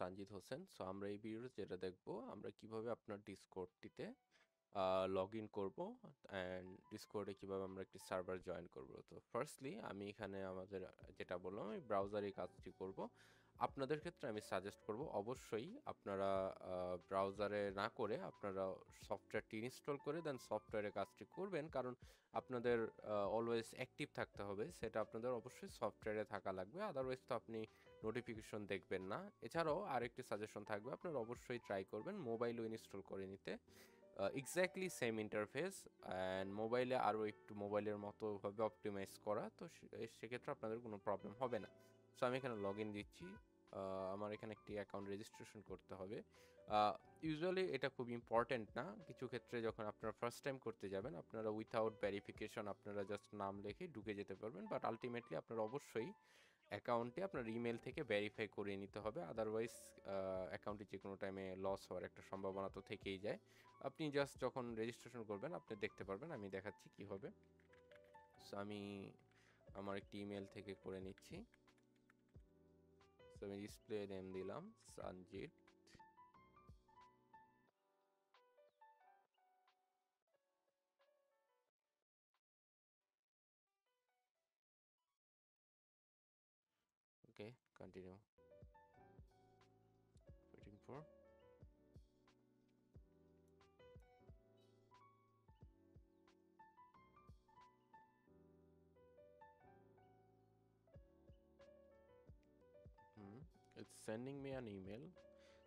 Sanjid Hossain. So আমরা এই ভিডিওতে যেটা দেখব, আমরা কিভাবে আপনার ডিসকর্ডটিতে লগ ইন করবো অ্যান্ড ডিসকর্ডে কিভাবে আমরা একটি সার্ভার জয়েন করব। তো ফার্স্টলি আমি এখানে আমাদের যেটা বললাম আমি ব্রাউজারে এই কাজটি করব। আপনাদের ক্ষেত্রে আমি সাজেস্ট করব অবশ্যই আপনারা ব্রাউজারে না করে আপনারা সফটওয়্যারটি ইনস্টল করে দেন সফটওয়্যারে কাজটি করবেন, কারণ আপনাদের অলওয়েজ অ্যাক্টিভ থাকতে হবে, সেটা আপনাদের অবশ্যই সফটওয়্যারে থাকা লাগবে, আদারওয়াইজ তো আপনি নোটিফিকেশন দেখবেন না। এছাড়াও আরেকটি সাজেশন থাকবে, আপনারা অবশ্যই ট্রাই করবেন মোবাইলও ইনস্টল করে নিতে। এক্স্যাক্টলি সেম ইন্টারফেস অ্যান্ড মোবাইলে আরও একটু মোবাইলের মতোভাবে অপটিমাইজ করা, তো সেক্ষেত্রে আপনাদের কোনো প্রবলেম হবে না। সো আমি এখানে লগ ইন দিচ্ছি। আমার এখানে একটি অ্যাকাউন্ট রেজিস্ট্রেশন করতে হবে। ইউজুয়ালি এটা খুব ইম্পর্ট্যান্ট না, কিছু ক্ষেত্রে যখন আপনারা ফার্স্ট টাইম করতে যাবেন আপনারা উইথাউট ভেরিফিকেশন আপনারা জাস্ট নাম লিখে ঢুকে যেতে পারবেন, বাট আলটিমেটলি আপনারা অবশ্যই অ্যাকাউন্টে আপনার ইমেল থেকে ভেরিফাই করে নিতে হবে, আদারওয়াইজ অ্যাকাউন্টে যে কোনো টাইমে লস হওয়ার একটা সম্ভাবনা তো থেকেই যায়। আপনি জাস্ট যখন রেজিস্ট্রেশন করবেন আপনি দেখতে পারবেন, আমি দেখাচ্ছি কীভাবে। সো আমি আমার একটি ইমেল থেকে করে নিচ্ছি। সো আমি ডিসপ্লে নেম দিলাম Sanjit. Okay, continue, waiting for. It's sending me an email.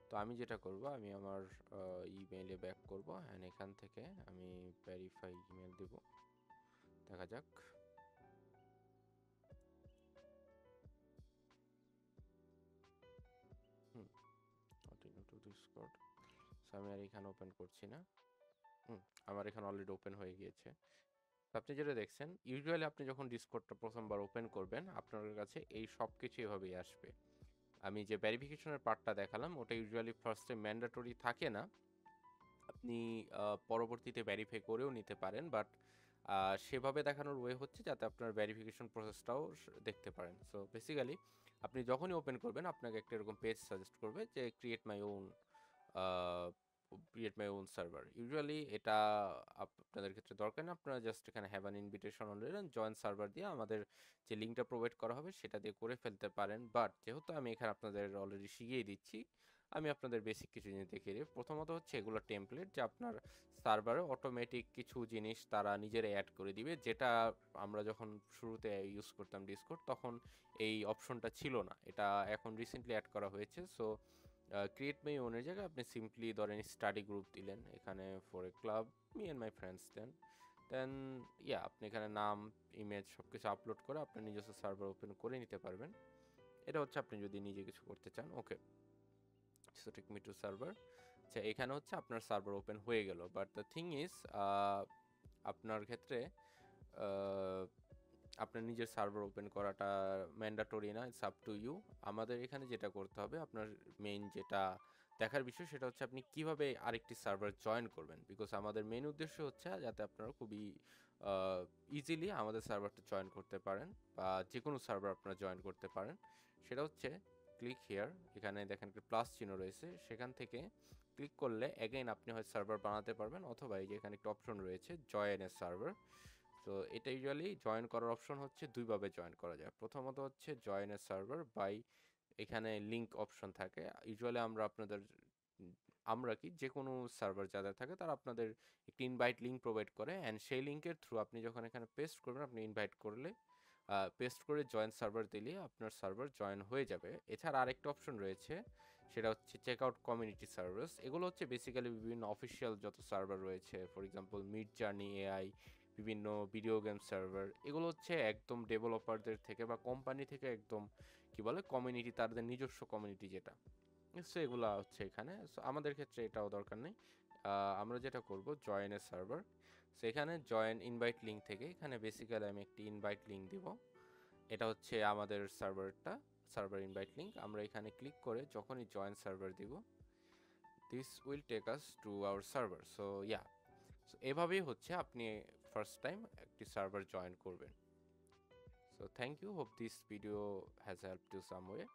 তো আমি যেটা করব, আমি আমার ইমেইলে ব্যাক করব অ্যান্ড এখান থেকে আমি ভেরিফাই ইমেল দেব। দেখা যাক। Continue to Discord. সো আমি আর এখানে ওপেন করছি না। আমার এখানে অলরেডি ওপেন হয়ে গিয়েছে। তো আপনি যেটা দেখছেন, ইউজুয়ালি আপনি যখন ডিসকর্ডটা প্রথমবার ওপেন করবেন আপনার কাছে এই সব কিছু এভাবেই আসবে। আমি যে ভেরিফিকেশনের পার্টটা দেখালাম ওটা ইউজুয়ালি ফার্স্টে ম্যান্ডেটরি থাকে না, আপনি পরবর্তীতে ভেরিফাই করেও নিতে পারেন, বাট সেভাবে দেখানোর ওয়ে হচ্ছে যাতে আপনার ভেরিফিকেশন প্রসেসটাও দেখতে পারেন। সো বেসিক্যালি আপনি যখনই ওপেন করবেন আপনাকে একটা এরকম পেজ সাজেস্ট করবে যে create my own server. Usually এটা আপনাদের ক্ষেত্রে দরকার না, আপনারা জাস্ট এখানে have an invitation on join server দিয়ে আমাদের যে লিঙ্কটা প্রোভাইড করা হবে সেটা দিয়ে করে ফেলতে পারেন। বাট যেহেতু আমি এখানে আপনাদের অলরেডি শিখিয়ে দিচ্ছি, আমি আপনাদের বেসিক কিছু জিনিস দেখিয়ে দিই। প্রথমত হচ্ছে এগুলো টেমপ্লেট, যে আপনার সার্ভারে অটোমেটিক কিছু জিনিস তারা নিজেরাই অ্যাড করে দিবে, যেটা আমরা যখন শুরুতে ইউজ করতাম ডিসকর্ড তখন এই অপশনটা ছিল না, এটা এখন রিসেন্টলি অ্যাড করা হয়েছে। সো ক্রিয়েট মাই ওনের জায়গায় আপনি সিম্পলি ধরেন স্টাডি গ্রুপ দিলেন, এখানে for a club me and my friends then then yeah আপনি এখানে নাম, ইমেজ সব কিছু আপলোড করে আপনার নিজস্ব সার্ভার ওপেন করে নিতে পারবেন। এটা হচ্ছে আপনি যদি নিজে কিছু করতে চান। Okay, so take me to server. আচ্ছা, এখানে হচ্ছে আপনার সার্ভার ওপেন হয়ে গেল, বাট দ্য থিং ইজ আপনার ক্ষেত্রে আপনার নিজের সার্ভার ওপেন করাটা ম্যান্ডাটরি না, ইটস আপ টু ইউ। আমাদের এখানে যেটা করতে হবে, আপনার মেইন যেটা দেখার বিষয় সেটা হচ্ছে আপনি কিভাবে আরেকটি সার্ভার জয়েন করবেন, বিকজ আমাদের মেইন উদ্দেশ্য হচ্ছে যাতে আপনারা খুবই ইজিলি আমাদের সার্ভারটা জয়েন করতে পারেন, বা যে কোনো সার্ভার আপনারা জয়েন করতে পারেন। সেটা হচ্ছে ক্লিক হিয়ার, এখানে দেখেন একটা প্লাস চিহ্ন রয়েছে, সেখান থেকে ক্লিক করলে অ্যাগেইন আপনি হয় সার্ভার বানাতে পারবেন, অথবা এই যে এখানে একটা অপশন রয়েছে জয়েন এ সার্ভার। তো এটা ইউজুয়ালি জয়েন করার অপশন হচ্ছে দুইভাবে জয়েন করা যায়। প্রথমত হচ্ছে জয়েন এ সার্ভার বাই, এখানে লিঙ্ক অপশন থাকে। ইউজুয়ালি আমরা কি যে কোনো সার্ভার যাদের থাকে তারা আপনাদের একটি ইনভাইট লিঙ্ক প্রোভাইড করে, অ্যান্ড সেই লিঙ্কের থ্রু আপনি যখন এখানে পেস্ট করবেন, আপনি ইনভাইট করলে পেস্ট করে জয়েন সার্ভার দিলে আপনার সার্ভার জয়েন হয়ে যাবে। এছাড়া আরেকটা অপশন রয়েছে, সেটা হচ্ছে চেক আউট কমিউনিটি সার্ভার্স। এগুলো হচ্ছে বেসিক্যালি বিভিন্ন অফিসিয়াল যত সার্ভার রয়েছে, for example mid journey AI, বিভিন্ন ভিডিও গেম সার্ভার, এগুলো হচ্ছে একদম ডেভেলপারদের থেকে বা কোম্পানি থেকে একদম কি বলে কমিউনিটি, তাদের নিজস্ব কমিউনিটি যেটা। সো এগুলো হচ্ছে এখানে। সো আমাদের ক্ষেত্রে এটাও দরকার নেই। আমরা যেটা করব জয়েন এ সার্ভার, সো এখানে জয়েন ইনভাইট লিঙ্ক থেকে এখানে বেসিক্যালি আমি একটি ইনভাইট লিঙ্ক দিব। এটা হচ্ছে আমাদের সার্ভার ইনভাইট লিঙ্ক। আমরা এখানে ক্লিক করে যখনই জয়েন সার্ভার দিব, this will take us to our server. So yeah, so এভাবেই হচ্ছে আপনি ফার্স্ট টাইম একটি সার্ভার জয়েন করবেন। So thank you, hope this video has helped you some way.